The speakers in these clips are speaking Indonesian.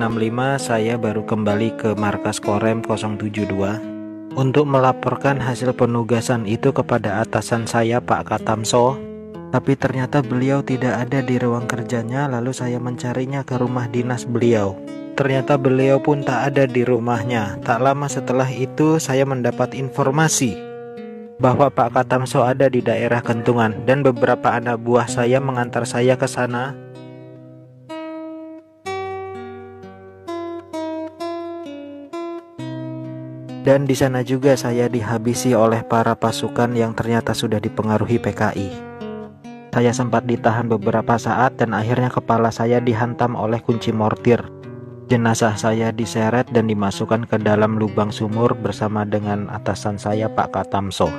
1965 saya baru kembali ke markas Korem 072 untuk melaporkan hasil penugasan itu kepada atasan saya Pak Katamso. Tapi ternyata beliau tidak ada di ruang kerjanya, lalu saya mencarinya ke rumah dinas beliau. Ternyata beliau pun tak ada di rumahnya. Tak lama setelah itu saya mendapat informasi bahwa Pak Katamso ada di daerah Kentungan dan beberapa anak buah saya mengantar saya ke sana. Dan di sana juga saya dihabisi oleh para pasukan yang ternyata sudah dipengaruhi PKI. Saya sempat ditahan beberapa saat dan akhirnya kepala saya dihantam oleh kunci mortir. Jenazah saya diseret dan dimasukkan ke dalam lubang sumur bersama dengan atasan saya Pak Katamso.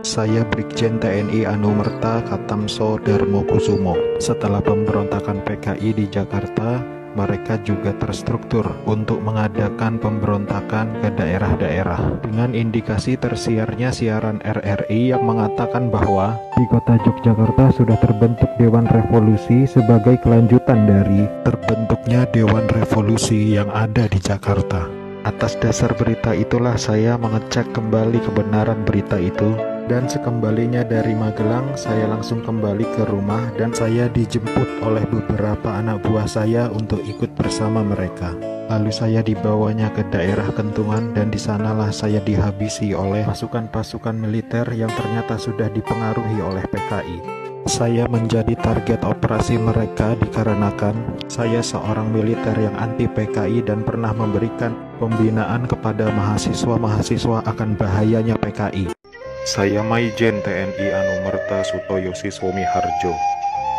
Saya Brigjen TNI Anumerta Katamso Darmokusumo. Setelah pemberontakan PKI di Jakarta, mereka juga terstruktur untuk mengadakan pemberontakan ke daerah-daerah dengan indikasi tersiarnya siaran RRI yang mengatakan bahwa di kota Yogyakarta sudah terbentuk Dewan Revolusi sebagai kelanjutan dari terbentuknya Dewan Revolusi yang ada di Jakarta. Atas dasar berita itulah saya mengecek kembali kebenaran berita itu. Dan sekembalinya dari Magelang, saya langsung kembali ke rumah dan saya dijemput oleh beberapa anak buah saya untuk ikut bersama mereka. Lalu saya dibawanya ke daerah Kentungan dan di sanalah saya dihabisi oleh pasukan-pasukan militer yang ternyata sudah dipengaruhi oleh PKI. Saya menjadi target operasi mereka dikarenakan saya seorang militer yang anti PKI dan pernah memberikan pembinaan kepada mahasiswa-mahasiswa akan bahayanya PKI. Saya Maijen TNI Anumerta Sutoyo Siswomi Harjo.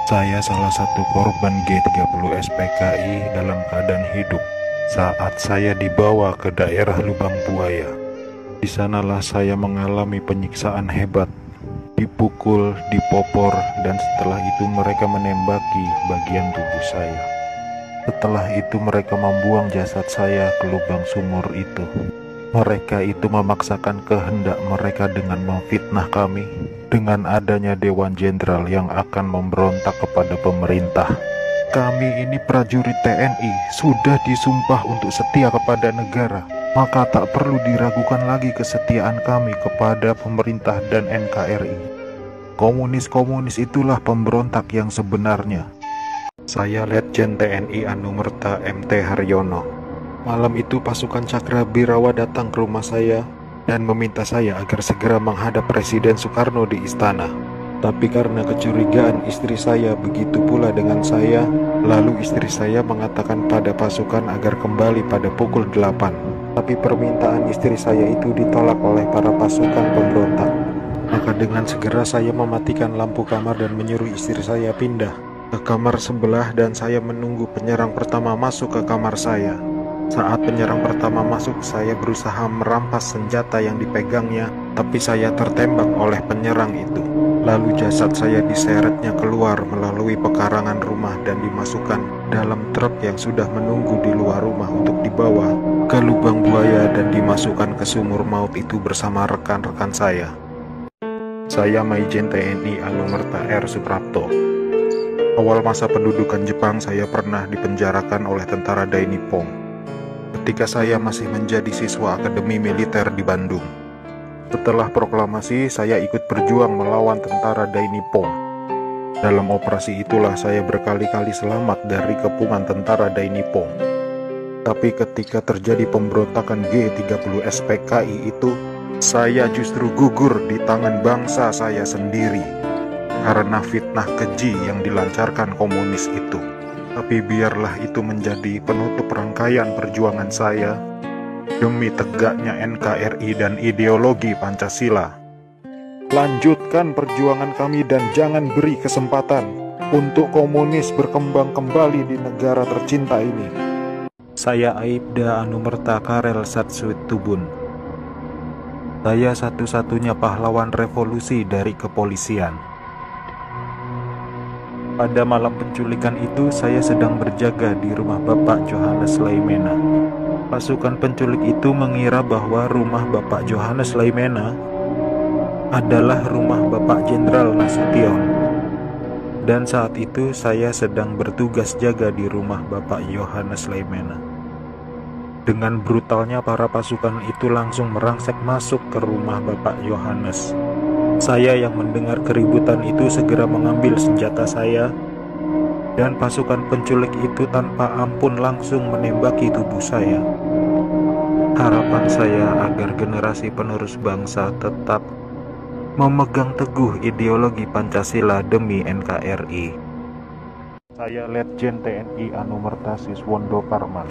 Saya salah satu korban G30 SPKI dalam keadaan hidup saat saya dibawa ke daerah Lubang Buaya. Di sanalah saya mengalami penyiksaan hebat, dipukul, dipopor, dan setelah itu mereka menembaki bagian tubuh saya. Setelah itu mereka membuang jasad saya ke lubang sumur itu. Mereka itu memaksakan kehendak mereka dengan memfitnah kami dengan adanya Dewan Jenderal yang akan memberontak kepada pemerintah. Kami ini prajurit TNI sudah disumpah untuk setia kepada negara, maka tak perlu diragukan lagi kesetiaan kami kepada pemerintah dan NKRI. Komunis-komunis itulah pemberontak yang sebenarnya. Saya Letjen TNI Anumerta MT Haryono. Malam itu pasukan Cakrabirawa datang ke rumah saya dan meminta saya agar segera menghadap Presiden Soekarno di istana. Tapi karena kecurigaan istri saya begitu pula dengan saya, lalu istri saya mengatakan pada pasukan agar kembali pada pukul 8. Tapi permintaan istri saya itu ditolak oleh para pasukan pemberontak. Maka dengan segera saya mematikan lampu kamar dan menyuruh istri saya pindah ke kamar sebelah dan saya menunggu penyerang pertama masuk ke kamar saya. Saat penyerang pertama masuk, saya berusaha merampas senjata yang dipegangnya, tapi saya tertembak oleh penyerang itu. Lalu jasad saya diseretnya keluar melalui pekarangan rumah dan dimasukkan dalam truk yang sudah menunggu di luar rumah untuk dibawa ke lubang buaya dan dimasukkan ke sumur maut itu bersama rekan-rekan saya. Saya Maijen TNI Anumerta R. Suprapto. Awal masa pendudukan Jepang saya pernah dipenjarakan oleh tentara Dai Nippon ketika saya masih menjadi siswa Akademi Militer di Bandung. Setelah proklamasi, saya ikut berjuang melawan tentara Dai Nippon. Dalam operasi itulah saya berkali-kali selamat dari kepungan tentara Dai Nippon. Tapi ketika terjadi pemberontakan G30 SPKI itu, saya justru gugur di tangan bangsa saya sendiri karena fitnah keji yang dilancarkan komunis itu. Tapi biarlah itu menjadi penutup rangkaian perjuangan saya demi tegaknya NKRI dan ideologi Pancasila. Lanjutkan perjuangan kami dan jangan beri kesempatan untuk komunis berkembang kembali di negara tercinta ini. Saya Aibda Anumerta Karel Satsuitubun. Saya satu-satunya pahlawan revolusi dari kepolisian. Pada malam penculikan itu, saya sedang berjaga di rumah Bapak Johannes Laimena. Pasukan penculik itu mengira bahwa rumah Bapak Johannes Laimena adalah rumah Bapak Jenderal Nasution. Dan saat itu saya sedang bertugas jaga di rumah Bapak Johannes Laimena. Dengan brutalnya para pasukan itu langsung merangsek masuk ke rumah Bapak Yohanes. Saya yang mendengar keributan itu segera mengambil senjata saya, dan pasukan penculik itu tanpa ampun langsung menembaki tubuh saya. Harapan saya agar generasi penerus bangsa tetap memegang teguh ideologi Pancasila demi NKRI. Saya Letjen TNI Anumerta Siswondo Parman,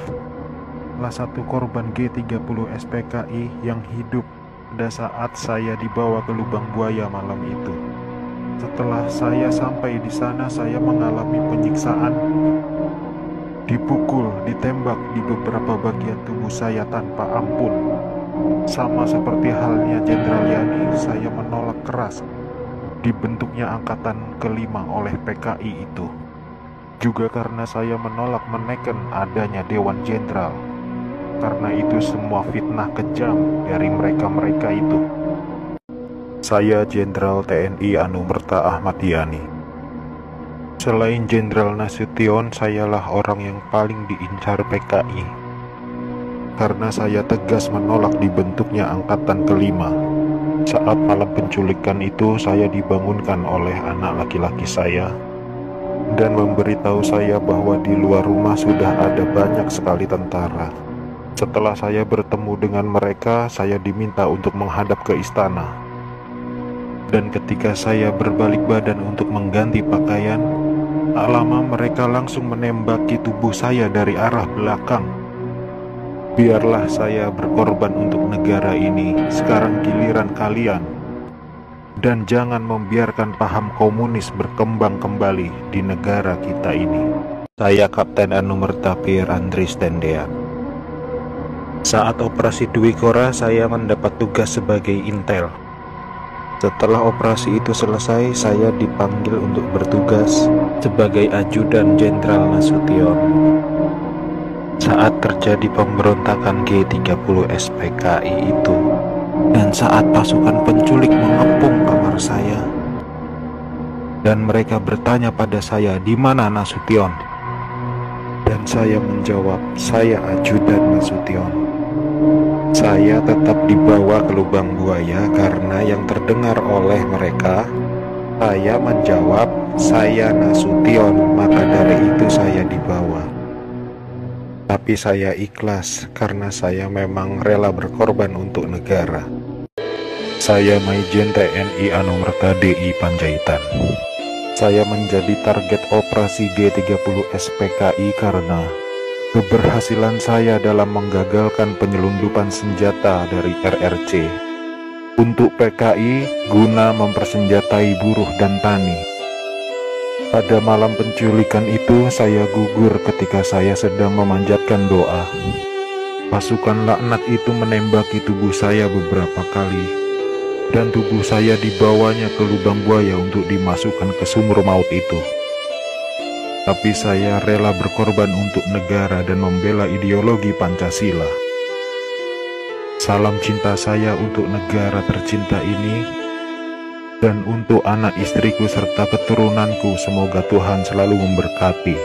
salah satu korban G30 SPKI yang hidup pada saat saya dibawa ke lubang buaya malam itu. Setelah saya sampai di sana, saya mengalami penyiksaan, dipukul, ditembak di beberapa bagian tubuh saya tanpa ampun. Sama seperti halnya Jenderal Yani, saya menolak keras dibentuknya angkatan kelima oleh PKI itu. Juga karena saya menolak menekan adanya Dewan Jenderal. Karena itu semua fitnah kejam dari mereka-mereka itu. Saya Jenderal TNI Anumerta Ahmad Yani. Selain Jenderal Nasution, sayalah orang yang paling diincar PKI. Karena saya tegas menolak dibentuknya angkatan kelima. Saat malam penculikan itu, saya dibangunkan oleh anak laki-laki saya dan memberitahu saya bahwa di luar rumah sudah ada banyak sekali tentara. Setelah saya bertemu dengan mereka, saya diminta untuk menghadap ke istana. Dan ketika saya berbalik badan untuk mengganti pakaian, tak lama mereka langsung menembaki tubuh saya dari arah belakang. Biarlah saya berkorban untuk negara ini, sekarang giliran kalian. Dan jangan membiarkan paham komunis berkembang kembali di negara kita ini. Saya Kapten Anumerta Pierre Andries Tendean. Saat operasi Dwi Kora, saya mendapat tugas sebagai intel. Setelah operasi itu selesai, saya dipanggil untuk bertugas sebagai ajudan Jenderal Nasution. Saat terjadi pemberontakan G30 SPKI itu, dan saat pasukan penculik mengepung kamar saya, dan mereka bertanya pada saya, "Di mana Nasution?" Dan saya menjawab, "Saya ajudan Nasution." Saya tetap dibawa ke lubang buaya karena yang terdengar oleh mereka, saya menjawab, "Saya Nasution," maka dari itu saya dibawa. Tapi saya ikhlas karena saya memang rela berkorban untuk negara. Saya Maijen TNI Anumerta DI Panjaitan. Saya menjadi target operasi G30 SPKI karena keberhasilan saya dalam menggagalkan penyelundupan senjata dari RRC untuk PKI guna mempersenjatai buruh dan tani. Pada malam penculikan itu, saya gugur ketika saya sedang memanjatkan doa. Pasukan laknat itu menembaki tubuh saya beberapa kali, dan tubuh saya dibawanya ke lubang buaya untuk dimasukkan ke sumur maut itu. Tapi saya rela berkorban untuk negara dan membela ideologi Pancasila. Salam cinta saya untuk negara tercinta ini, dan untuk anak istriku serta keturunanku, semoga Tuhan selalu memberkati.